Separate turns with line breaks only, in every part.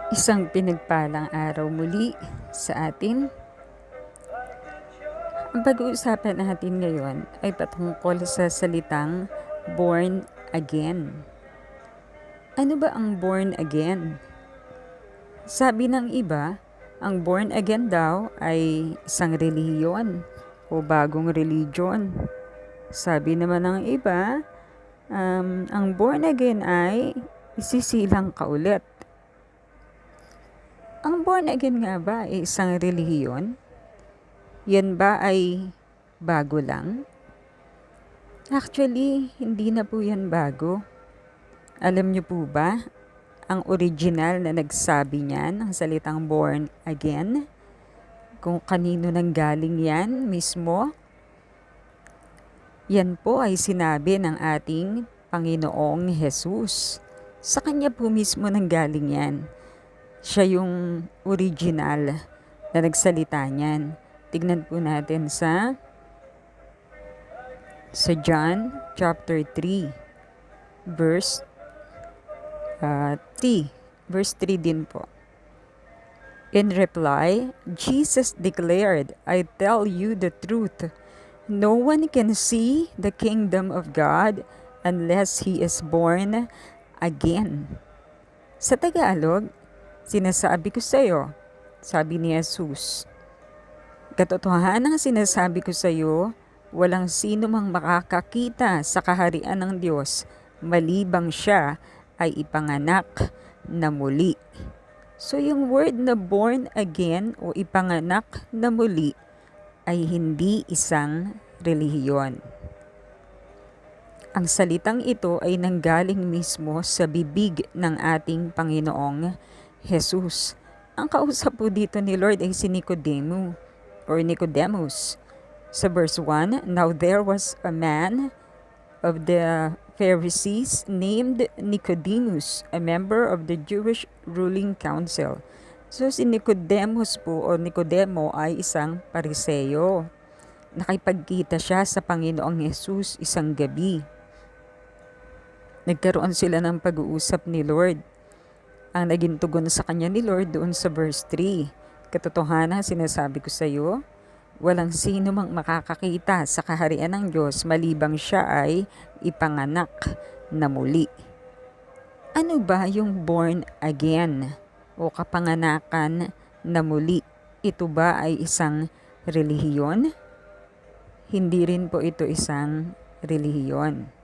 Isang pinagpalang araw muli sa atin. Ang pag-uusapan natin ngayon ay patungkol sa salitang born again. Ano ba ang born again? Sabi ng iba, ang born again daw ay isang relihiyon o bagong religion. Sabi naman ng iba, ang born again ay isisilang ka ulit. Ang born again nga ba ay isang relihiyon? Yan ba ay bago lang? Actually, hindi na po yan bago. Alam niyo po ba, ang original na nagsabi niyan, ang salitang born again, kung kanino nang galing yan mismo, yan po ay sinabi ng ating Panginoong Jesus. Sa kanya po mismo nang galing yan. Siya yung original na nagsalita niyan. Tignan po natin sa John chapter 3 verse 3 verse 3 din po. In reply, Jesus declared, "I tell you the truth. No one can see the kingdom of God unless he is born again." Sa Tagalog, sinasabi ko sa iyo, sabi ni Jesus, katotohanan ang sinasabi ko sa iyo, walang sino mang makakakita sa kaharian ng Diyos malibang siya ay ipanganak na muli. So yung word na born again o ipanganak na muli ay hindi isang relihiyon. Ang salitang ito ay nanggaling mismo sa bibig ng ating Panginoong Jesus. Ang kausap po dito ni Lord ay si Nicodemus. Sa verse 1, "Now there was a man of the Pharisees named Nicodemus, a member of the Jewish ruling council." So si Nicodemus po o Nicodemo ay isang Pariseo. Nakipagkita siya sa Panginoong Jesus isang gabi. Nagkaroon sila ng pag-uusap ni Lord. Ang naging tugon sa kanya ni Lord doon sa verse 3, katotohanan sinasabi ko sa iyo, walang sino mang makakakita sa kaharian ng Diyos malibang siya ay ipanganak na muli. Ano ba yung born again o kapanganakan na muli? Ito ba ay isang relihiyon? Hindi rin po ito isang relihiyon.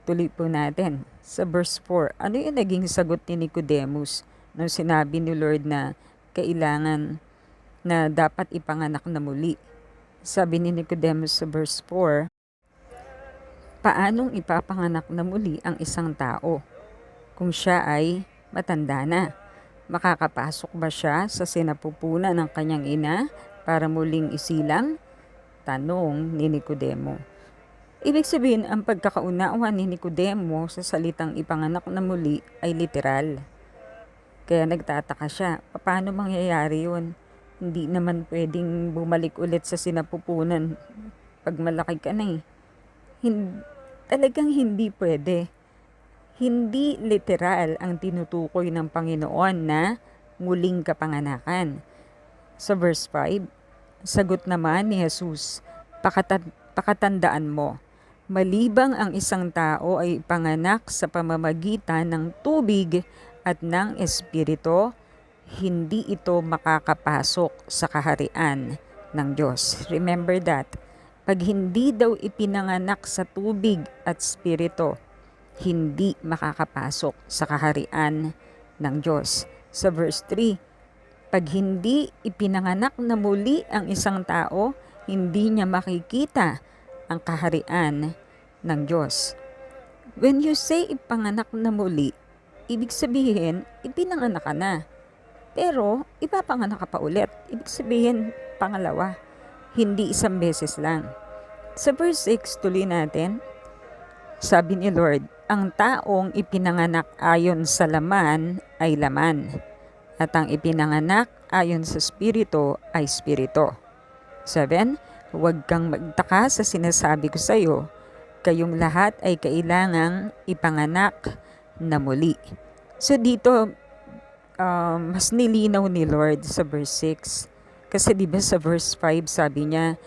Tuloy po natin sa verse 4. Ano yung naging sagot ni Nicodemus nung sinabi ni Lord na kailangan na dapat ipanganak na muli? Sabi ni Nicodemus sa verse 4, paanong ipapanganak na muli ang isang tao kung siya ay matanda na? Makakapasok ba siya sa sinapupunan ng kanyang ina para muling isilang? Tanong ni Nicodemo. Ibig sabihin, ang pagkakaunawa ni Nicodemo sa salitang ipanganak na muli ay literal. Kaya nagtataka siya, paano mangyayari yun? Hindi naman pwedeng bumalik ulit sa sinapupunan pag malaki ka na eh. Talagang hindi pwede. Hindi literal ang tinutukoy ng Panginoon na muling kapanganakan. Sa verse 5, sagot naman ni Jesus, pakatandaan mo, malibang ang isang tao ay ipanganak sa pamamagitan ng tubig at ng Espiritu, hindi ito makakapasok sa kaharian ng Diyos. Remember that. Pag hindi daw ipinanganak sa tubig at Espiritu, hindi makakapasok sa kaharian ng Diyos. Sa verse 3, pag hindi ipinanganak na muli ang isang tao, hindi niya makikita ang kaharian ng Diyos. When you say ipanganak na muli, ibig sabihin, ipinanganak ka na. Pero, ipapanganak ka pa ulit. Ibig sabihin, pangalawa. Hindi isang beses lang. Sa verse 6, tuloy natin. Sabi ni Lord, ang taong ipinanganak ayon sa laman ay laman. At ang ipinanganak ayon sa Espiritu ay Espiritu. 7. Huwag kang magtaka sa sinasabi ko sa iyo. Kayong lahat ay kailangang ipanganak na muli. So dito, mas nilinaw ni Lord sa verse 6. Kasi di ba sa verse 5 sabi niya,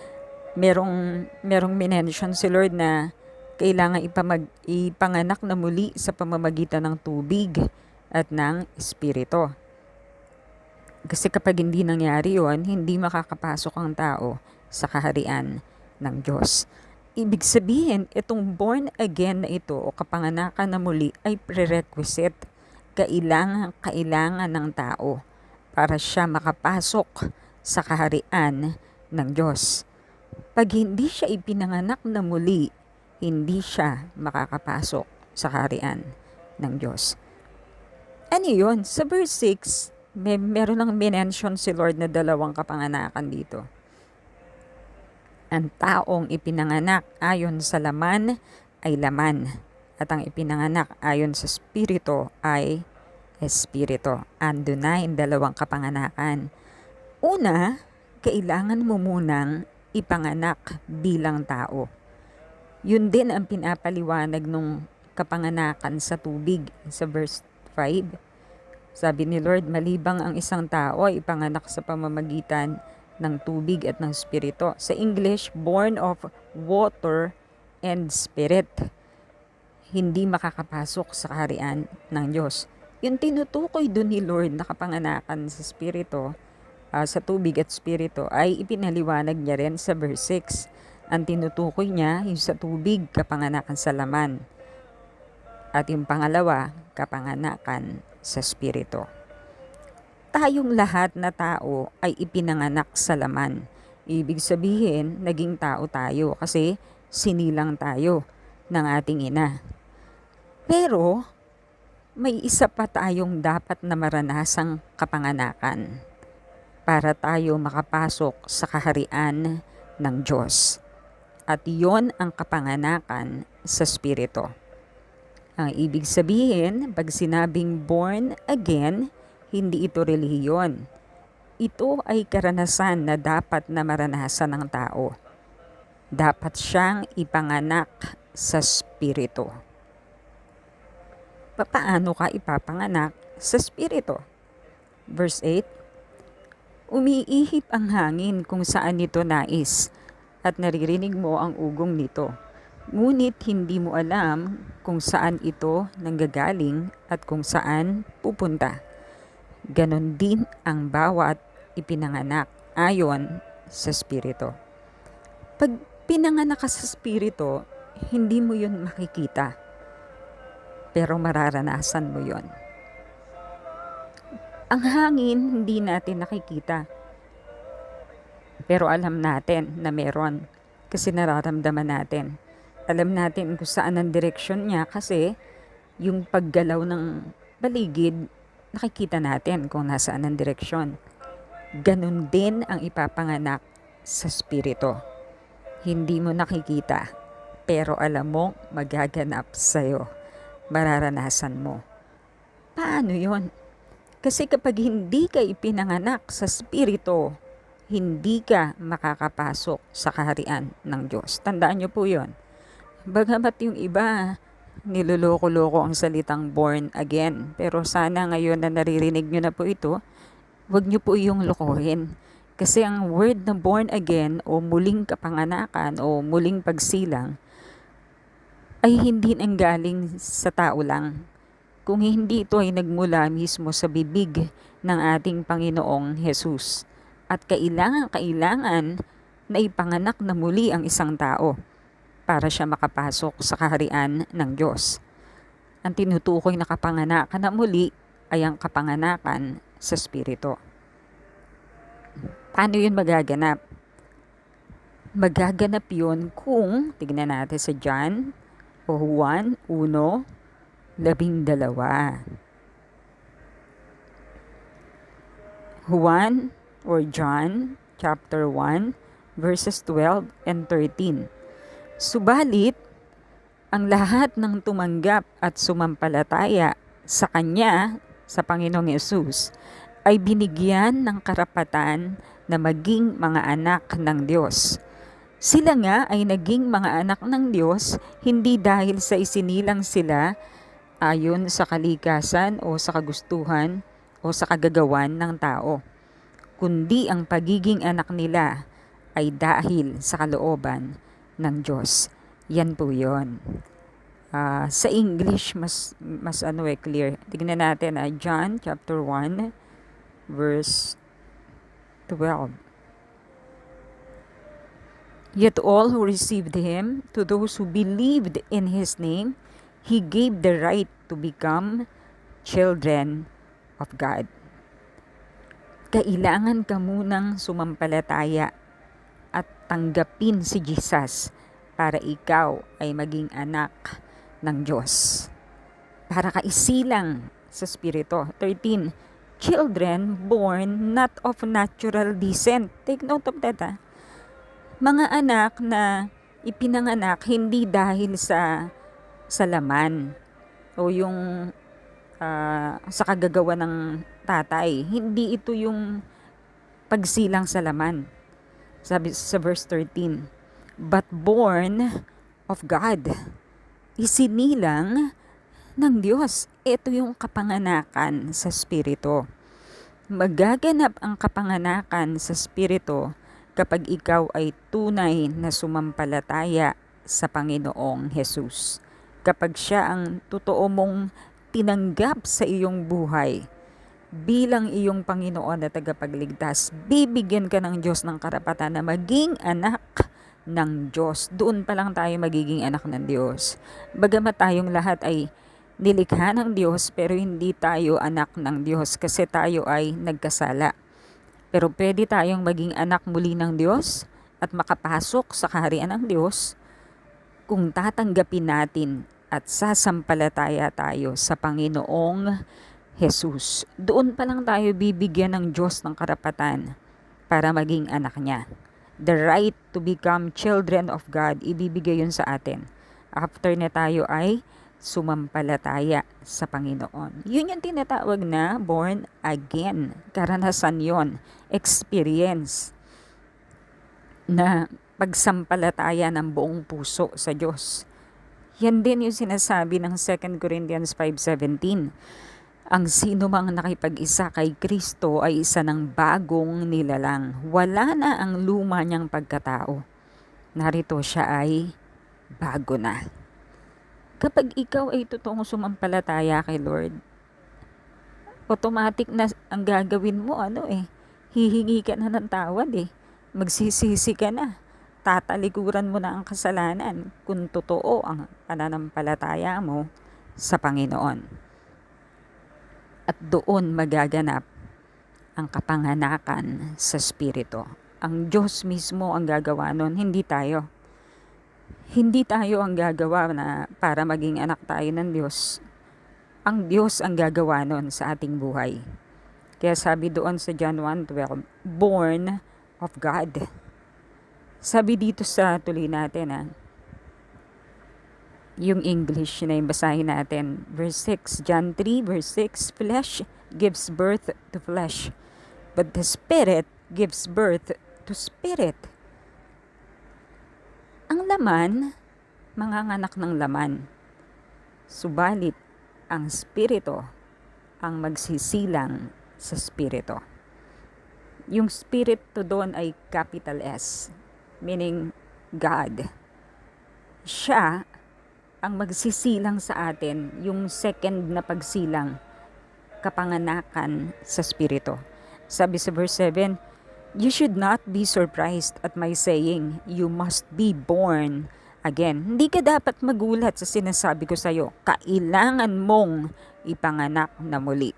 merong minention si Lord na kailangan ipanganak na muli sa pamamagitan ng tubig at ng espiritu. Kasi kapag hindi nangyari yon, hindi makakapasok ang tao sa kaharian ng Diyos. Ibig sabihin, itong born again na ito o kapanganakan na muli ay prerequisite. Kailangan ng tao para siya makapasok sa kaharian ng Diyos. Pag hindi siya ipinanganak na muli, hindi siya makakapasok sa kaharian ng Diyos. Ano yun? Sa verse 6, meron lang minention si Lord na dalawang kapanganakan dito. Ang taong ipinanganak ayon sa laman ay laman, at ang ipinanganak ayon sa espiritu ay espiritu. Ando na yung dalawang kapanganakan. Una, kailangan mo munang ipanganak bilang tao. Yun din ang pinapaliwanag nung kapanganakan sa tubig sa verse 5. Sabi ni Lord, malibang ang isang tao ay ipanganak sa pamamagitan ng tubig at ng espiritu. Sa English, born of water and spirit. Hindi makakapasok sa kaharian ng Diyos. Yung tinutukoy doon ni Lord na kapanganakan sa espiritu, sa tubig at espiritu, ay ipinaliwanag niya rin sa verse 6. Ang tinutukoy niya yung sa tubig, kapanganakan sa laman. At yung pangalawa, kapanganakan sa espiritu. Tayong lahat na tao ay ipinanganak sa laman. Ibig sabihin, naging tao tayo kasi sinilang tayo ng ating ina. Pero, may isa pa tayong dapat na maranasang kapanganakan para tayo makapasok sa kaharian ng Diyos. At iyon ang kapanganakan sa espiritu. Ang ibig sabihin, pag sinabing born again, hindi ito relihiyon. Ito ay karanasan na dapat na maranasan ng tao. Dapat siyang ipanganak sa espiritu. Paano ka ipapanganak sa espiritu? Verse 8, umiihip ang hangin kung saan nito nais at naririnig mo ang ugong nito. Ngunit hindi mo alam kung saan ito nanggagaling at kung saan pupunta. Ganon din ang bawat ipinanganak ayon sa espiritu. Pag pinanganak ka sa espiritu, hindi mo yun makikita. Pero mararanasan mo yun. Ang hangin, hindi natin nakikita. Pero alam natin na meron. Kasi nararamdaman natin. Alam natin kung saan ang direksyon niya kasi yung paggalaw ng paligid, nakikita natin kung nasaan ang direksyon. Ganun din ang ipapanganak sa espiritu. Hindi mo nakikita, pero alam mo magaganap sa'yo. Mararanasan mo. Paano yon? Kasi kapag hindi ka ipinanganak sa espiritu, hindi ka makakapasok sa kaharian ng Diyos. Tandaan niyo po yon. Bagamat yung iba, niloloko-loko ang salitang born again. Pero sana ngayon na naririnig nyo na po ito, huwag nyo po yung lokohin. Kasi ang word na born again o muling kapanganakan o muling pagsilang ay hindi nanggaling sa tao lang. Kung hindi ito ay nagmula mismo sa bibig ng ating Panginoong Jesus. At kailangan na ipanganak na muli ang isang tao para siya makapasok sa kaharian ng Diyos. Ang tinutukoy na kapanganakan na muli ay ang kapanganakan sa Espiritu. Paano yun magaganap? Magaganap yun kung, tignan natin sa John o Juan 1:12. Juan or John chapter 1 verses 12 and 13. Subalit, ang lahat ng tumanggap at sumampalataya sa Kanya, sa Panginoong Yesus, ay binigyan ng karapatan na maging mga anak ng Diyos. Sila nga ay naging mga anak ng Diyos hindi dahil sa isinilang sila ayon sa kalikasan o sa kagustuhan o sa kagagawan ng tao, kundi ang pagiging anak nila ay dahil sa kalooban ng Diyos. Yan po yun. Sa English, mas clear. Tignan natin, John chapter 1, verse 12. Yet all who received him, to those who believed in his name, he gave the right to become children of God. Kailangan ka munang sumampalataya at tanggapin si Jesus para ikaw ay maging anak ng Diyos. Para ka isilang sa Espiritu. 13. Children born not of natural descent. Take note of that. Mga anak na ipinanganak hindi dahil sa laman o yung sa kagagawa ng tatay. Hindi ito yung pagsilang sa laman. Sabi sa verse 13, but born of God. Isinilang ng Diyos. Ito yung kapanganakan sa Espiritu. Magaganap ang kapanganakan sa Espiritu kapag ikaw ay tunay na sumampalataya sa Panginoong Jesus. Kapag siya ang totoo mong tinanggap sa iyong buhay bilang iyong Panginoon na tagapagligtas, bibigyan ka ng Diyos ng karapatan na maging anak ng Diyos. Doon pa lang tayo magiging anak ng Diyos. Bagamat tayong lahat ay nilikha ng Diyos, pero hindi tayo anak ng Diyos kasi tayo ay nagkasala. Pero pwede tayong maging anak muli ng Diyos at makapasok sa kaharian ng Diyos kung tatanggapin natin at sasampalataya tayo sa Panginoong Jesus. Doon pa lang tayo bibigyan ng Diyos ng karapatan para maging anak niya. The right to become children of God, ibibigay yun sa atin after na tayo ay sumampalataya sa Panginoon. Yun yung tinatawag na born again. Karanasan yon, experience na pagsampalataya ng buong puso sa Diyos. Yan din yung sinasabi ng 2 Corinthians 5:17. Ang sino mang nakipag-isa kay Kristo ay isa ng bagong nilalang. Wala na ang luma niyang pagkatao. Narito siya ay bago na. Kapag ikaw ay totoong sumampalataya kay Lord, automatic na ang gagawin mo, hihingi ka na ng tawad Magsisisi ka na. Tatalikuran mo na ang kasalanan kung totoo ang pananampalataya mo sa Panginoon. At doon magaganap ang kapanganakan sa Espiritu. Ang Diyos mismo ang gagawa nun, hindi tayo. Hindi tayo ang gagawa na para maging anak tayo ng Diyos. Ang Diyos ang gagawa nun sa ating buhay. Kaya sabi doon sa John 1:12, born of God. Sabi dito sa tuloy natin, yung English na yung basahin natin. Verse 6, John 3, verse 6, flesh gives birth to flesh, but the Spirit gives birth to spirit. Ang laman, manganganak ng laman. Subalit, ang Espiritu ang magsisilang sa Espiritu. Yung Espiritu doon ay capital S, meaning God. Siya ang magsisilang sa atin, yung second na pagsilang, kapanganakan sa Espiritu. Sabi sa verse 7, you should not be surprised at my saying, you must be born again. Hindi ka dapat magulat sa sinasabi ko sa iyo. Kailangan mong ipanganak na muli.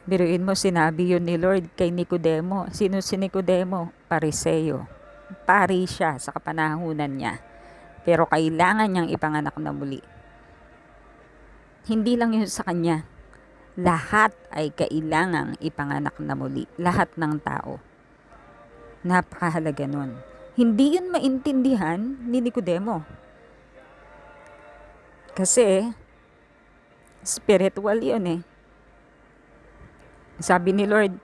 Biruin mo, sinabi yun ni Lord kay Nicodemo. Sino si Nicodemo? Pariseo. Pari siya sa kapanahunan niya. Pero kailangan niyang ipanganak na muli. Hindi lang yun sa kanya. Lahat ay kailangang ipanganak na muli. Lahat ng tao. Napakahalaga nun. Hindi yun maintindihan ni Nicodemo. Kasi, spiritual yun Sabi ni Lord,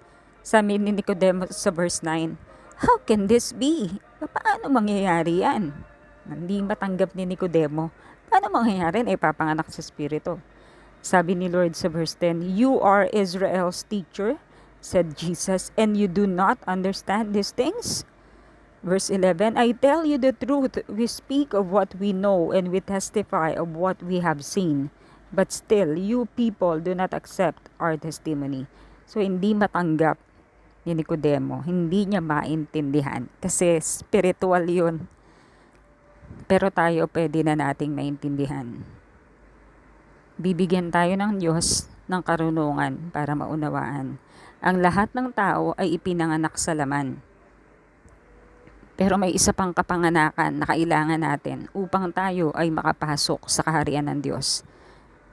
sabi ni Nicodemo sa verse 9, how can this be? Paano mangyayari yan? Hindi matanggap ni Nicodemo. Paano mangyayari na ipapanganak sa Espiritu? Sabi ni Lord sa verse 10, "You are Israel's teacher," said Jesus, "and you do not understand these things?" Verse 11, "I tell you the truth, we speak of what we know and we testify of what we have seen. But still, you people do not accept our testimony." So, hindi matanggap ni Nicodemo. Hindi niya maintindihan. Kasi spiritual yun. Pero tayo pwede na nating maintindihan. Bibigyan tayo ng Diyos ng karunungan para maunawaan. Ang lahat ng tao ay ipinanganak sa laman. Pero may isa pang kapanganakan na kailangan natin upang tayo ay makapasok sa kaharian ng Diyos.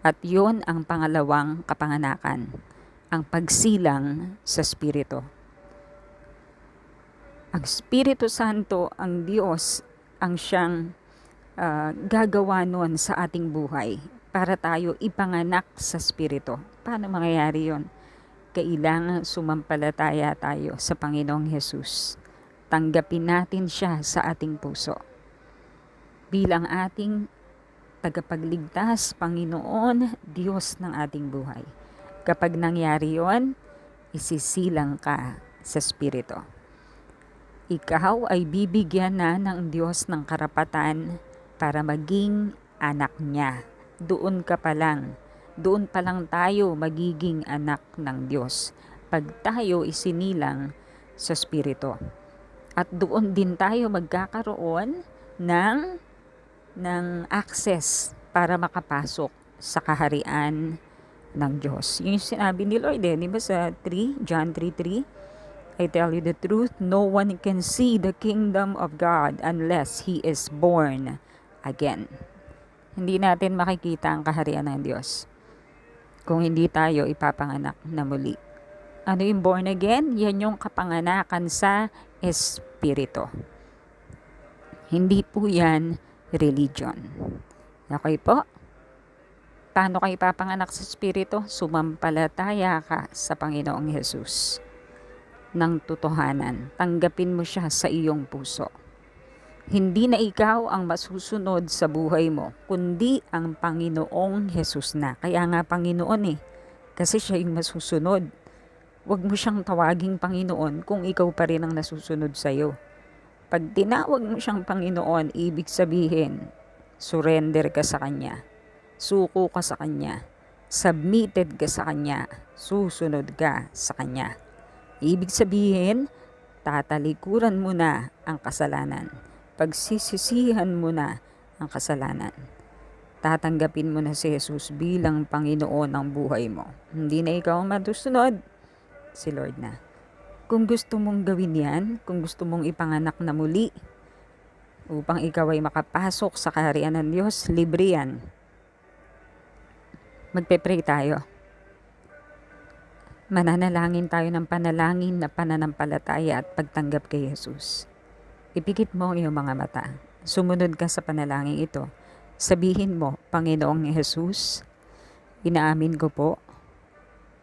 At yun ang pangalawang kapanganakan, ang pagsilang sa Espiritu. Ang Espiritu Santo, ang Diyos, ang siyang gagawa nun sa ating buhay para tayo ipanganak sa Espiritu. Paano mangyayari yun? Kailangan sumampalataya tayo sa Panginoong Hesus. Tanggapin natin siya sa ating puso bilang ating tagapagligtas, Panginoon, Diyos ng ating buhay. Kapag nangyari yon, isisilang ka sa Espiritu. Ikaw ay bibigyan na ng Diyos ng karapatan para maging anak niya. Doon pa lang tayo magiging anak ng Diyos pag tayo isinilang sa Espiritu. At doon din tayo magkakaroon ng access para makapasok sa kaharian ng Diyos. Yung sinabi ni Lord di ba sa John 3:3? I tell you the truth, no one can see the kingdom of God unless he is born again. Hindi natin makikita ang kaharian ng Diyos kung hindi tayo ipapanganak na muli. Ano yung born again? Yan yung kapanganakan sa Espiritu. Hindi po yan religion. Okay po? Paano kayo ipapanganak sa Espiritu? Sumampalataya ka sa Panginoong Hesus ng totohanan. Tanggapin mo siya sa iyong puso. Hindi na ikaw ang masusunod sa buhay mo, kundi ang Panginoong Hesus na. Kaya nga Panginoon kasi siya yung masusunod. Huwag mo siyang tawaging Panginoon kung ikaw pa rin ang nasusunod sa'yo. Pag tinawag mo siyang Panginoon, ibig sabihin, surrender ka sa Kanya. Suko ka sa Kanya. Submitted ka sa Kanya. Susunod ka sa Kanya. Ibig sabihin, tatalikuran mo na ang kasalanan. Pagsisisihan mo na ang kasalanan. Tatanggapin mo na si Jesus bilang Panginoon ng buhay mo. Hindi na ikaw ang matusunod, si Lord na. Kung gusto mong gawin yan, kung gusto mong ipanganak na muli, upang ikaw ay makapasok sa kaharian ng Diyos, libre yan. Magpe-pray tayo. Mananalangin tayo ng panalangin na pananampalataya at pagtanggap kay Jesus. Ipikit mo ang iyong mga mata. Sumunod ka sa panalangin ito. Sabihin mo, Panginoong Jesus, inaamin ko po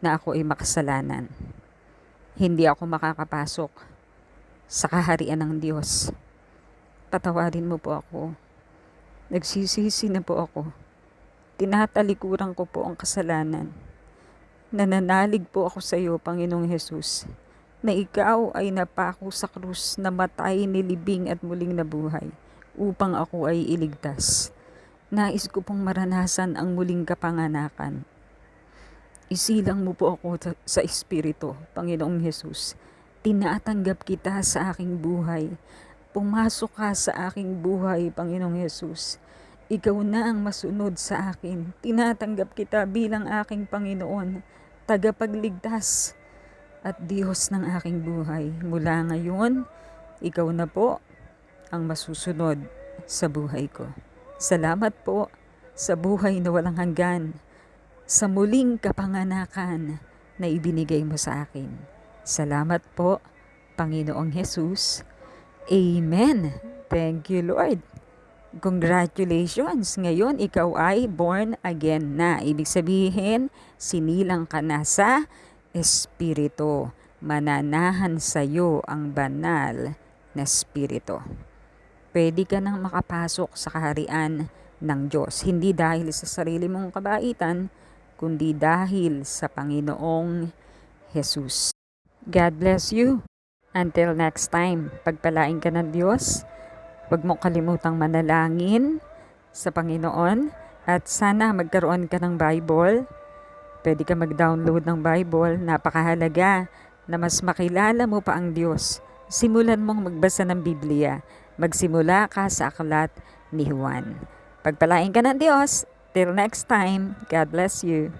na ako ay makasalanan. Hindi ako makakapasok sa kaharian ng Diyos. Patawarin mo po ako. Nagsisisi na po ako. Tinatalikuran ko po ang kasalanan. Nananalig po ako sa iyo, Panginoong Jesus, na ikaw ay napako sa krus, namatay, nilibing at muling nabuhay upang ako ay iligtas. Nais ko pong maranasan ang muling kapanganakan. Isilang mo po ako sa Espiritu, Panginoong Jesus. Tinatanggap kita sa aking buhay. Pumasok ka sa aking buhay, Panginoong Jesus. Ikaw na ang masunod sa akin. Tinatanggap kita bilang aking Panginoon, tagapagligtas at Diyos ng aking buhay. Mula ngayon, ikaw na po ang masusunod sa buhay ko. Salamat po sa buhay na walang hanggan, sa muling kapanganakan na ibinigay mo sa akin. Salamat po, Panginoong Jesus. Amen. Thank you, Lord. Congratulations! Ngayon, ikaw ay born again na. Ibig sabihin, sinilang ka na sa Espiritu. Mananahan sa iyo ang banal na Espiritu. Pwede ka nang makapasok sa kaharian ng Diyos. Hindi dahil sa sarili mong kabaitan, kundi dahil sa Panginoong Jesus. God bless you. Until next time, pagpalain ka ng Diyos. Huwag mo kalimutang manalangin sa Panginoon at sana magkaroon ka ng Bible. Pwede ka mag-download ng Bible. Napakahalaga na mas makilala mo pa ang Diyos. Simulan mong magbasa ng Biblia. Magsimula ka sa aklat ni Juan. Pagpalain ka ng Diyos. Till next time, God bless you.